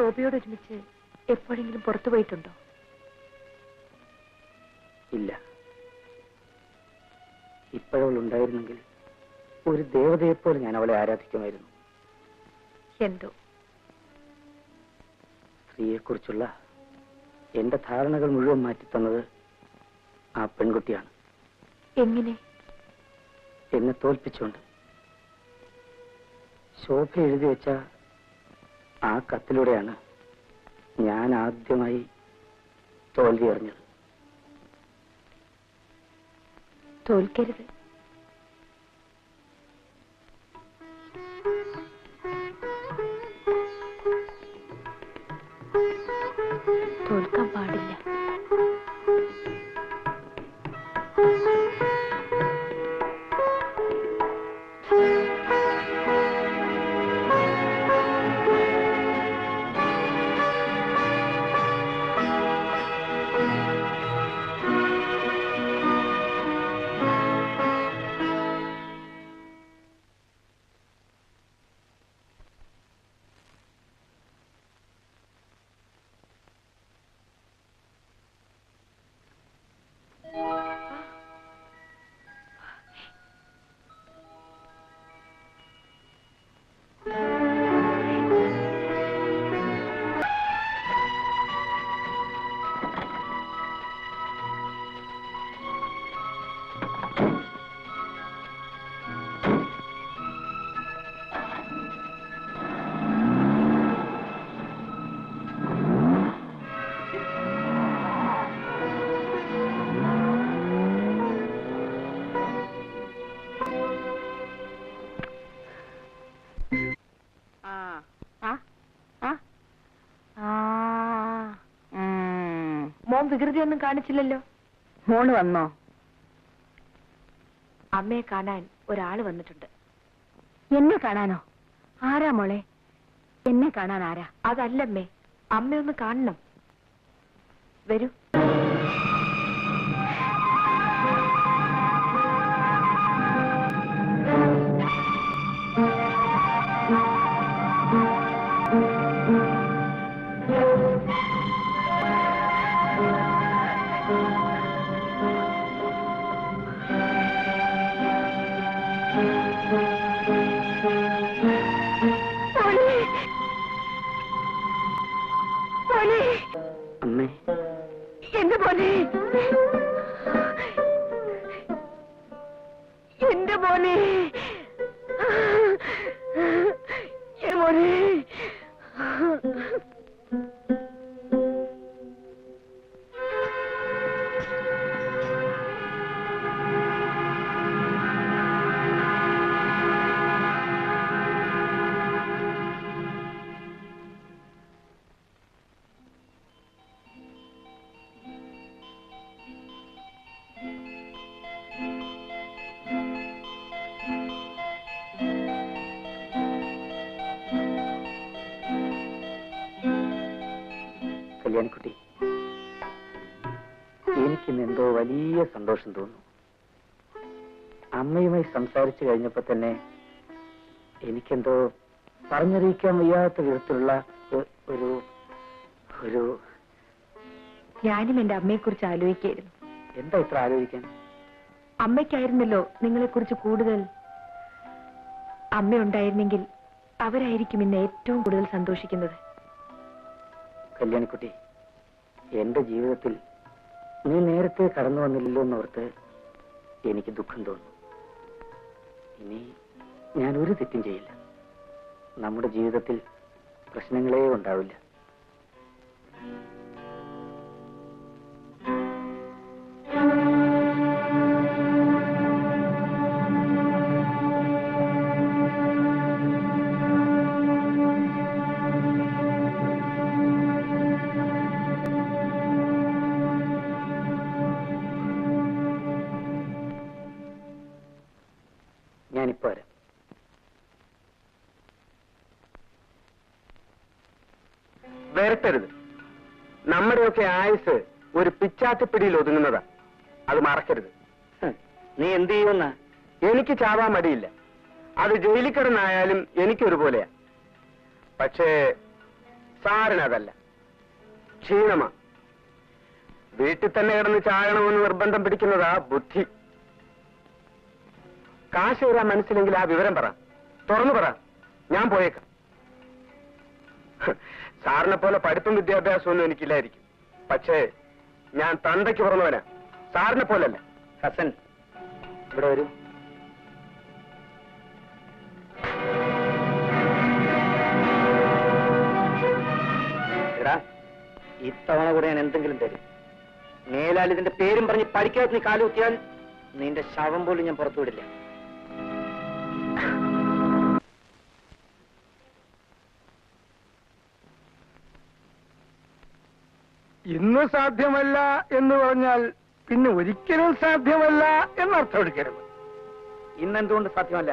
ശോഭയോട് ഒരുമിച്ച് എപ്പോഴെങ്കിലും പുറത്തു പോയിട്ടുണ്ടോ? ഇല്ല. ഇപ്പോഴവൾ ഉണ്ടായിരുന്നെങ്കിൽ ഒരു ദേവതയെപ്പോലെ ഞാൻ അവളെ ആരാധിക്കുമായിരുന്നു. എന്തോ സ്ത്രീയെക്കുറിച്ചുള്ള എന്റെ ധാരണകൾ മുഴുവൻ മാറ്റിത്തന്നത് ആ പെൺകുട്ടിയാണ്. എങ്ങനെ? എന്നെ തോൽപ്പിച്ചുകൊണ്ട്. ശോഭ എഴുതി വെച്ച ആ കത്തിലൂടെയാണ് ഞാൻ ആദ്യമായി തോൽവി അറിഞ്ഞത്. തോൽക്കരുത്. തോൽക്കാൻ പാടില്ല. മോൻ വികൃതിയൊന്നും കാണിച്ചില്ലല്ലോ. മോള് വന്നോ? അമ്മയെ കാണാൻ ഒരാള് വന്നിട്ടുണ്ട്. എന്നെ കാണാനോ? ആരാ മോളെ? എന്നെ കാണാൻ ആരാ? അതല്ലമ്മേ, അമ്മയൊന്ന് കാണണം. വരൂ. അമ്മേ, എന്റെ മോനെ, എന്റെ മോനെ, എന്റെ മോനെ. കല്യാണിക്കുട്ടി, എനിക്കിന്ന് എന്തോ വലിയ സന്തോഷം തോന്നുന്നു. അമ്മയുമായി സംസാരിച്ചു കഴിഞ്ഞപ്പോ തന്നെ എനിക്കെന്തോ പറഞ്ഞറിയിക്കാൻ വയ്യാത്ത വിധത്തിലുള്ള ഒരു ഒരു ഞാനും എന്റെ അമ്മയെക്കുറിച്ച് ആലോചിക്കായിരുന്നു. എന്താ ഇത്ര ആലോചിക്കാൻ? അമ്മയ്ക്കായിരുന്നല്ലോ നിങ്ങളെക്കുറിച്ച് കൂടുതൽ. അമ്മയുണ്ടായിരുന്നെങ്കിൽ അവരായിരിക്കും ഇന്ന് ഏറ്റവും കൂടുതൽ സന്തോഷിക്കുന്നത്. കല്യാണിക്കുട്ടി, എന്റെ ജീവിതത്തിൽ നീ നേരത്തെ കടന്നു വന്നില്ലല്ലോ എന്നോർത്ത് എനിക്ക് ദുഃഖം തോന്നുന്നു. ഇനി ഞാൻ ഒരു തെറ്റും ചെയ്യില്ല. നമ്മുടെ ജീവിതത്തിൽ പ്രശ്നങ്ങളേ ഉണ്ടാവില്ല. ഞാനിപ്പോ വരാം. വരട്ടരുത്. നമ്മുടെയൊക്കെ ആയുസ് ഒരു പിച്ചാത്തിപ്പിടിയിൽ ഒതുങ്ങുന്നതാ. അത് മറക്കരുത്. നീ എന്ത് ചെയ്യുന്ന? എനിക്ക് ചാവാൻ മടിയില്ല. അത് ജയിലിൽ കിടന്നായാലും എനിക്കൊരുപോലെയാ. പക്ഷേ സാറിനതല്ല, ക്ഷീണമാ. വീട്ടിൽ തന്നെ കിടന്ന് ചാകണമെന്ന് നിർബന്ധം പിടിക്കുന്നതാ ബുദ്ധി. കാശ് തരാൻ മനസ്സിലെങ്കിൽ ആ വിവരം പറ, തുറന്നു പറ, ഞാൻ പോയേക്കാം. സാറിനെ പോലെ പഠിപ്പും വിദ്യാഭ്യാസവും ഒന്നും എനിക്കില്ലായിരിക്കും. പക്ഷേ ഞാൻ തന്തയ്ക്ക് പുറന്നവനാ, സാറിനെ പോലല്ല. ഹസൻ, ഇവിടെ വരൂ. എടാ, ഇത്തവണ കൂടെ ഞാൻ എന്തെങ്കിലും തരും. മേലാൽ ഇതിന്റെ പേരും പറഞ്ഞ് പഠിക്കാതെ നീ കാലുകുത്തിയാൽ നിന്റെ ശവം പോലും ഞാൻ പുറത്തുവിടില്ല. ഇന്ന് സാധ്യമല്ല എന്ന് പറഞ്ഞാൽ പിന്നെ ഒരിക്കലും സാധ്യമല്ല എന്നർത്ഥം എടുക്കരുത്. ഇന്നെന്തുകൊണ്ട് സാധ്യമല്ല?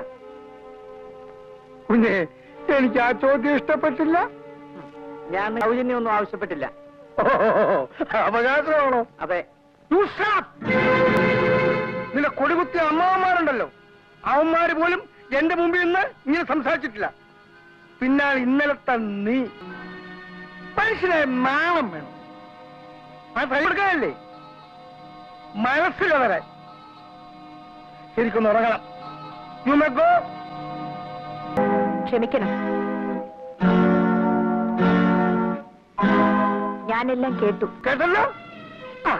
കുഞ്ഞെ, എനിക്ക് ആ ചോദ്യം ഇഷ്ടപ്പെട്ടില്ല. ഞാൻ സൗജന്യമൊന്നും ആവശ്യപ്പെട്ടില്ല. അവകാശമാണോ? അതെ. നിന്റെ കൊടികുത്തിയ അമ്മാവന്മാരുണ്ടല്ലോ, അവന്മാര് പോലും എന്റെ മുമ്പിൽ നിന്ന് ഇങ്ങനെ സംസാരിച്ചിട്ടില്ല. പിന്നാണ് ഇന്നലത്തെ നീ. മനുഷ്യനെ നാണം വേണം. കൊടുക്കാനല്ലേ മനസ്സിൽ വരാൻ. ശരിക്കൊന്ന് ഉറങ്ങണം. ക്ഷമിക്കണം, ഞാനെല്ലാം കേട്ടു. കേട്ടല്ലോ? ആ,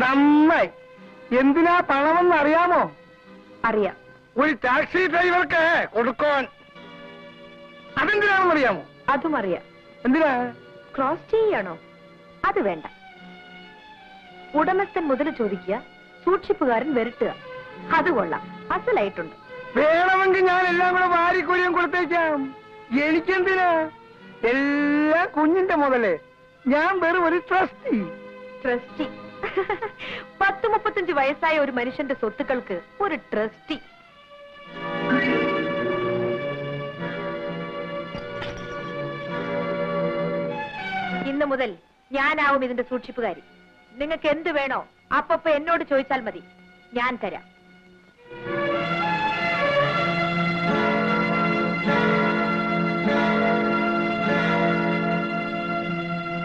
നന്നായി. എന്തിനാ പണമെന്ന് അറിയാമോ? അറിയാം. ഒരു ടാക്സി ഡ്രൈവർക്ക് കൊടുക്കാൻ. അതെന്തിനാണെന്ന് അറിയാമോ? അതും അറിയാം. എന്തിനാ? ക്രോസ് ചെയ്യാണോ? അത് വേണ്ട. ഉടമസ്ഥൻ മുതൽ ചോദിക്കുക, സൂക്ഷിപ്പുകാരൻ വരട്ടുക. അത് കൊള്ളാം, അസലായിട്ടുണ്ട്. വേണമെങ്കിൽ ഞാൻ എല്ലാം കൂടെ വാരിക്കൊരിയും കൊടുത്തേക്കാം. എനിക്കെന്തിനാ? എല്ലാം കുഞ്ഞിന്റെ മുതലേ. ഞാൻ വെറും ഒരു ട്രസ്റ്റി. ട്രസ്റ്റി? 10-35 വയസ്സായ ഒരു മനുഷ്യന്റെ സ്വത്തുക്കൾക്ക് ഒരു ട്രസ്റ്റി? ഇന്ന് മുതൽ ഞാനാവും ഇതിന്റെ സൂക്ഷിപ്പുകാരി. നിങ്ങൾക്ക് എന്ത് വേണോ അപ്പപ്പോ എന്നോട് ചോദിച്ചാൽ മതി, ഞാൻ തരാം.